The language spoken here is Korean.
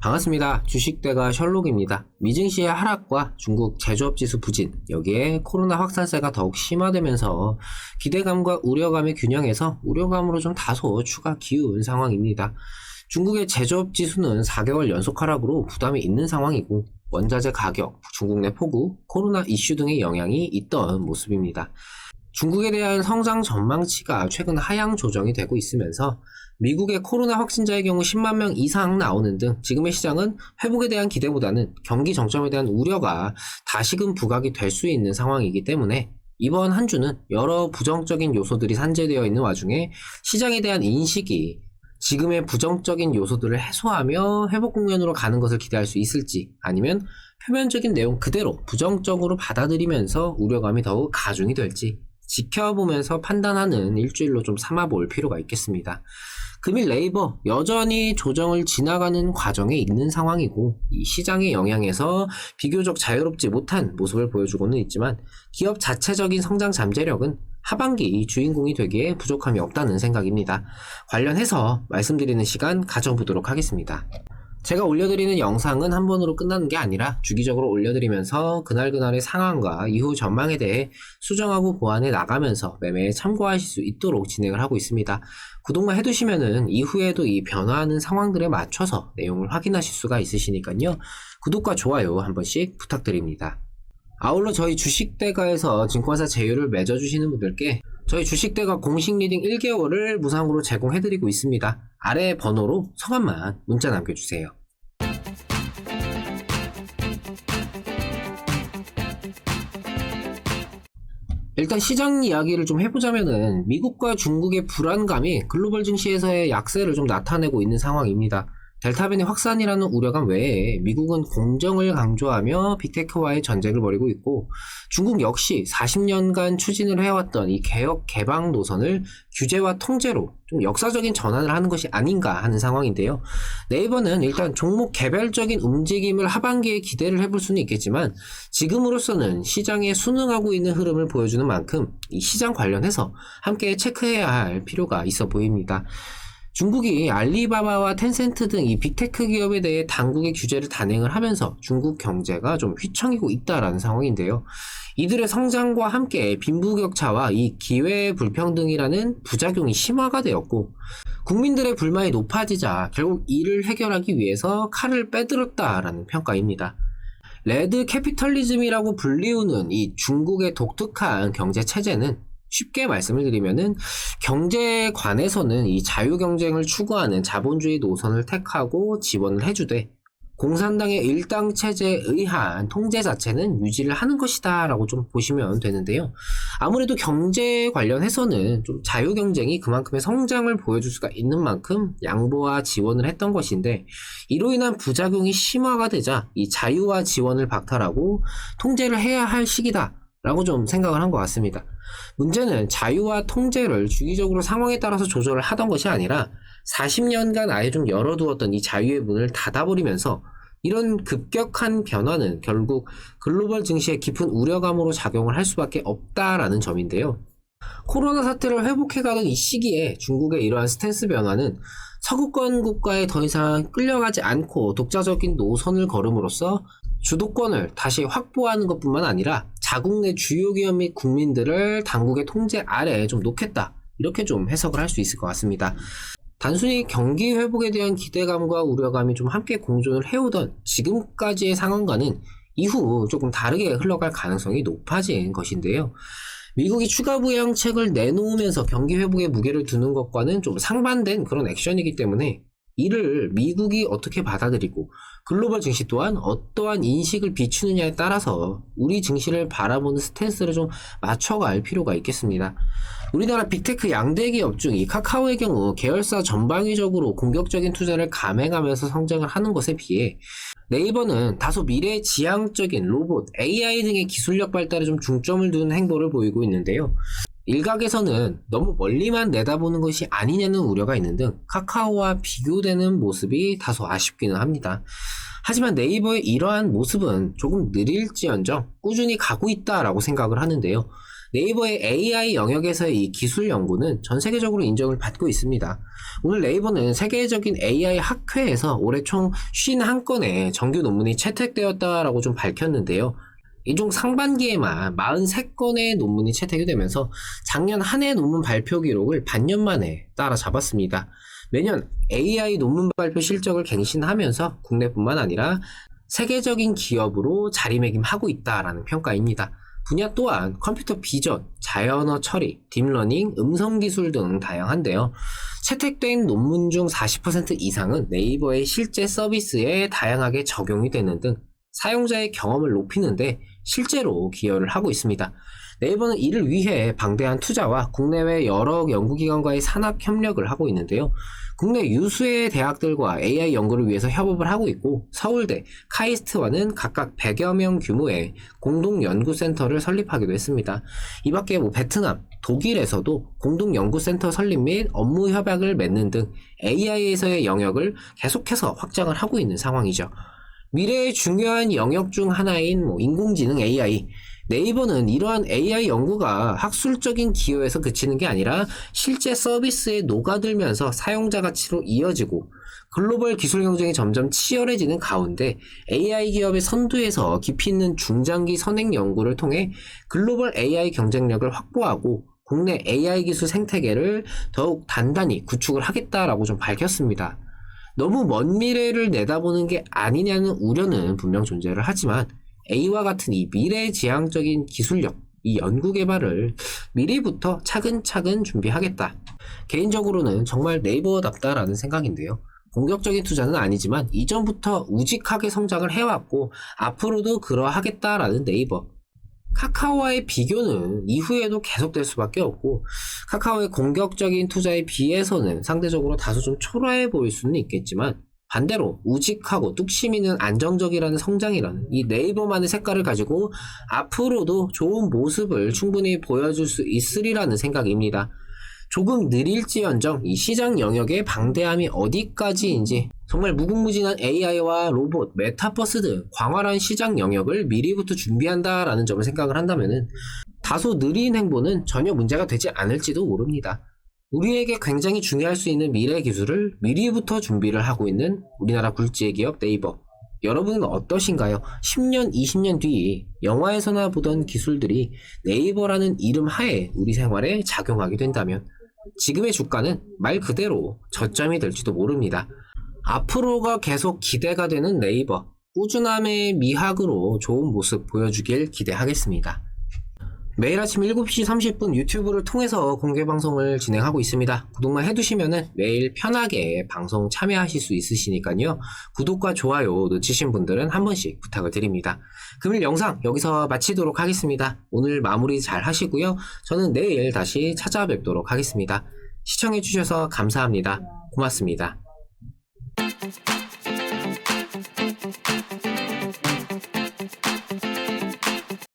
반갑습니다. 주식대가 셜록입니다. 미증시의 하락과 중국 제조업지수 부진, 여기에 코로나 확산세가 더욱 심화되면서 기대감과 우려감의 균형에서 우려감으로 좀 다소 추가 기운 상황입니다. 중국의 제조업지수는 4개월 연속 하락으로 부담이 있는 상황이고, 원자재 가격, 중국 내 폭우, 코로나 이슈 등의 영향이 있던 모습입니다. 중국에 대한 성장 전망치가 최근 하향 조정이 되고 있으면서 미국의 코로나 확진자의 경우 10만 명 이상 나오는 등 지금의 시장은 회복에 대한 기대보다는 경기 정점에 대한 우려가 다시금 부각이 될 수 있는 상황이기 때문에 이번 한 주는 여러 부정적인 요소들이 산재되어 있는 와중에 시장에 대한 인식이 지금의 부정적인 요소들을 해소하며 회복 국면으로 가는 것을 기대할 수 있을지, 아니면 표면적인 내용 그대로 부정적으로 받아들이면서 우려감이 더욱 가중이 될지 지켜보면서 판단하는 일주일로 좀 삼아볼 필요가 있겠습니다. 금일 네이버 여전히 조정을 지나가는 과정에 있는 상황이고, 이 시장의 영향에서 비교적 자유롭지 못한 모습을 보여주고는 있지만 기업 자체적인 성장 잠재력은 하반기 주인공이 되기에 부족함이 없다는 생각입니다. 관련해서 말씀드리는 시간 가져보도록 하겠습니다. 제가 올려드리는 영상은 한 번으로 끝나는 게 아니라 주기적으로 올려드리면서 그날그날의 상황과 이후 전망에 대해 수정하고 보완해 나가면서 매매에 참고하실 수 있도록 진행을 하고 있습니다. 구독만 해두시면은 이후에도 이 변화하는 상황들에 맞춰서 내용을 확인하실 수가 있으시니까요. 구독과 좋아요 한 번씩 부탁드립니다. 아울러 저희 주식대가에서 증권사 제휴를 맺어주시는 분들께 저희 주식대가 공식 리딩 1개월을 무상으로 제공해드리고 있습니다. 아래 번호로 성함만 문자 남겨주세요. 일단 시장 이야기를 좀 해보자면은 미국과 중국의 불안감이 글로벌 증시에서의 약세를 좀 나타내고 있는 상황입니다. 델타 변이 확산이라는 우려감 외에 미국은 공정을 강조하며 빅테크와의 전쟁을 벌이고 있고, 중국 역시 40년간 추진을 해왔던 이 개혁 개방 노선을 규제와 통제로 좀 역사적인 전환을 하는 것이 아닌가 하는 상황인데요. 네이버는 일단 종목 개별적인 움직임을 하반기에 기대를 해볼 수는 있겠지만 지금으로서는 시장에 순응하고 있는 흐름을 보여주는 만큼 이 시장 관련해서 함께 체크해야 할 필요가 있어 보입니다. 중국이 알리바바와 텐센트 등 이 빅테크 기업에 대해 당국의 규제를 단행을 하면서 중국 경제가 좀 휘청이고 있다라는 상황인데요. 이들의 성장과 함께 빈부격차와 이 기회 불평등이라는 부작용이 심화가 되었고, 국민들의 불만이 높아지자 결국 이를 해결하기 위해서 칼을 빼들었다라는 평가입니다. 레드 캐피털리즘이라고 불리우는 이 중국의 독특한 경제 체제는 쉽게 말씀을 드리면은 경제관에서는 이 자유경쟁을 추구하는 자본주의 노선을 택하고 지원을 해주되, 공산당의 일당 체제에 의한 통제 자체는 유지를 하는 것이다 라고 좀 보시면 되는데요. 아무래도 경제 관련해서는 좀 자유경쟁이 그만큼의 성장을 보여줄 수가 있는 만큼 양보와 지원을 했던 것인데, 이로 인한 부작용이 심화가 되자 이 자유와 지원을 박탈하고 통제를 해야 할 시기다 라고 좀 생각을 한 것 같습니다. 문제는 자유와 통제를 주기적으로 상황에 따라서 조절을 하던 것이 아니라 40년간 아예 좀 열어두었던 이 자유의 문을 닫아버리면서 이런 급격한 변화는 결국 글로벌 증시에 깊은 우려감으로 작용을 할 수밖에 없다라는 점인데요. 코로나 사태를 회복해가는 이 시기에 중국의 이러한 스탠스 변화는 서구권 국가에 더 이상 끌려가지 않고 독자적인 노선을 걸음으로써 주도권을 다시 확보하는 것뿐만 아니라 자국 내 주요 기업 및 국민들을 당국의 통제 아래에 좀 놓겠다, 이렇게 좀 해석을 할 수 있을 것 같습니다. 단순히 경기 회복에 대한 기대감과 우려감이 좀 함께 공존을 해오던 지금까지의 상황과는 이후 조금 다르게 흘러갈 가능성이 높아진 것인데요. 미국이 추가 부양책을 내놓으면서 경기 회복에 무게를 두는 것과는 좀 상반된 그런 액션이기 때문에 이를 미국이 어떻게 받아들이고 글로벌 증시 또한 어떠한 인식을 비추느냐에 따라서 우리 증시를 바라보는 스탠스를 좀 맞춰갈 필요가 있겠습니다. 우리나라 빅테크 양대 기업 중 이 카카오의 경우 계열사 전방위적으로 공격적인 투자를 감행하면서 성장을 하는 것에 비해 네이버는 다소 미래지향적인 로봇, AI 등의 기술력 발달에 좀 중점을 두는 행보를 보이고 있는데요. 일각에서는 너무 멀리만 내다보는 것이 아니냐는 우려가 있는 등 카카오와 비교되는 모습이 다소 아쉽기는 합니다. 하지만 네이버의 이러한 모습은 조금 느릴지언정 꾸준히 가고 있다라고 생각을 하는데요. 네이버의 AI 영역에서의 이 기술 연구는 전 세계적으로 인정을 받고 있습니다. 오늘 네이버는 세계적인 AI 학회에서 올해 총 51건의 정규 논문이 채택되었다라고 좀 밝혔는데요. 이 중 상반기에만 43건의 논문이 채택이 되면서 작년 한 해 논문 발표 기록을 반년 만에 따라잡았습니다. 매년 AI 논문 발표 실적을 갱신하면서 국내뿐만 아니라 세계적인 기업으로 자리매김하고 있다라는 평가입니다. 분야 또한 컴퓨터 비전, 자연어 처리, 딥러닝, 음성기술 등 다양한데요. 채택된 논문 중 40% 이상은 네이버의 실제 서비스에 다양하게 적용이 되는 등 사용자의 경험을 높이는데 실제로 기여를 하고 있습니다. 네이버는 이를 위해 방대한 투자와 국내외 여러 연구기관과의 산학 협력을 하고 있는데요. 국내 유수의 대학들과 AI 연구를 위해서 협업을 하고 있고 서울대, 카이스트와는 각각 100여 명 규모의 공동연구센터를 설립하기도 했습니다. 이 밖에 베트남, 독일에서도 공동연구센터 설립 및 업무 협약을 맺는 등 AI에서의 영역을 계속해서 확장을 하고 있는 상황이죠. 미래의 중요한 영역 중 하나인 인공지능 AI, 네이버는 이러한 AI 연구가 학술적인 기여에서 그치는 게 아니라 실제 서비스에 녹아들면서 사용자 가치로 이어지고 글로벌 기술 경쟁이 점점 치열해지는 가운데 AI 기업의 선두에서 깊이 있는 중장기 선행 연구를 통해 글로벌 AI 경쟁력을 확보하고 국내 AI 기술 생태계를 더욱 단단히 구축을 하겠다라고 좀 밝혔습니다. 너무 먼 미래를 내다보는 게 아니냐는 우려는 분명 존재를 하지만 A와 같은 이 미래지향적인 기술력, 이 연구개발을 미리부터 차근차근 준비하겠다. 개인적으로는 정말 네이버답다라는 생각인데요. 공격적인 투자는 아니지만 이전부터 우직하게 성장을 해왔고 앞으로도 그러하겠다라는 네이버. 카카오와의 비교는 이후에도 계속될 수밖에 없고 카카오의 공격적인 투자에 비해서는 상대적으로 다소 좀 초라해 보일 수는 있겠지만 반대로 우직하고 뚝심 있는 안정적이라는 성장이라는 이 네이버만의 색깔을 가지고 앞으로도 좋은 모습을 충분히 보여줄 수 있으리라는 생각입니다. 조금 느릴지언정 이 시장 영역의 방대함이 어디까지인지 정말 무궁무진한 AI와 로봇, 메타버스 등 광활한 시장 영역을 미리부터 준비한다라는 점을 생각을 한다면은 다소 느린 행보는 전혀 문제가 되지 않을지도 모릅니다. 우리에게 굉장히 중요할 수 있는 미래 기술을 미리부터 준비를 하고 있는 우리나라 굴지의 기업 네이버. 여러분은 어떠신가요? 10년, 20년 뒤 영화에서나 보던 기술들이 네이버라는 이름 하에 우리 생활에 작용하게 된다면 지금의 주가는 말 그대로 저점이 될지도 모릅니다. 앞으로가 계속 기대가 되는 네이버. 꾸준함의 미학으로 좋은 모습 보여주길 기대하겠습니다. 매일 아침 7시 30분 유튜브를 통해서 공개 방송을 진행하고 있습니다. 구독만 해두시면은 매일 편하게 방송 참여하실 수 있으시니까요. 구독과 좋아요 놓치신 분들은 한 번씩 부탁을 드립니다. 금일 영상 여기서 마치도록 하겠습니다. 오늘 마무리 잘 하시고요. 저는 내일 다시 찾아뵙도록 하겠습니다. 시청해주셔서 감사합니다. 고맙습니다.